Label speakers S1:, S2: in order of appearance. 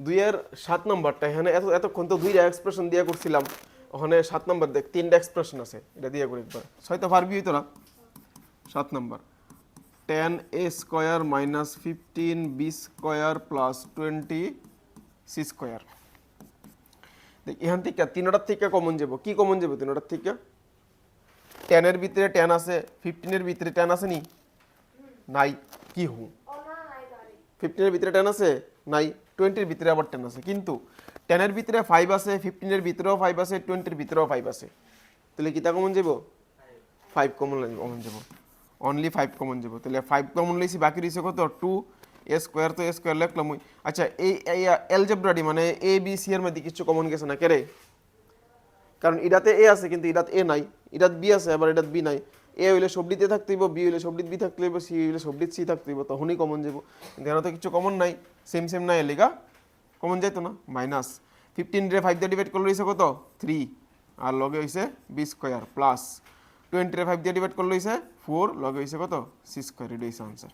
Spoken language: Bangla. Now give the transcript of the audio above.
S1: 2 এর 7 নাম্বারটা এখানে এতক্ষণ তো 2টা এক্সপ্রেশন দিয়ে করছিলাম, ওখানে 7 নাম্বার দেখ 3টা এক্সপ্রেশন আছে, এটা দিয়ে করি একবার। 6 তো পারবি হইতো না। 7 number tan a square minus 15b square plus 20c square. দেখ এখান থেকে 3টার থেকে কমন যাব, কি কমন যাব 3টার থেকে? tan এর ভিতরে tan আছে, 15 এর ভিতরে tan আছে নি? নাই। কি হু 15 এর ভিতরে 10 আছে নাই, 20 এর ভিতরে আবার 10 আছে, কিন্তু 10 এর ভিতরে 5 আছে, 15 এর ভিতরেও 5 আছে, 20 এর ভিতরেও 5 আছে, তাহলে কিটা কমন যাব? 5 কমন যাব, অনলি 5 কমন যাব। তাহলে 5 কমন লইছি, বাকি রইছে কত? 2 a স্কয়ার, তো a স্কয়ার লিখলাম। আচ্ছা এই অ্যালজেব্রাটি মানে a b c এর মধ্যে কিছু কমন গেছে না কেরে? কারণ এটাতে a আছে কিন্তু এটাতে a নাই, এটাতে b আছে আবার এটাতে b নাই। এ হইলে সবডিতে থাকতে হইব, বি হইলে সবডিত বি থাকতে হইব, সি হইলে সবডিত সি থাকতে হইব, তখনই কমন যাব। কিন্তু এখানে তো কিছু কমন নাই, সেম সেম নাই, এলিগা কমন যাইতো না। মাইনাস 15 রে 5 দিয়ে ডিভাইড করলে হইছে কত? 3, আর লগে হইছে বি স্কয়ার, প্লাস 20 রে 5 দিয়ে ডিভাইড করলে হইছে 4, লগে হইছে কত? C square. এটা হইছে আনসার।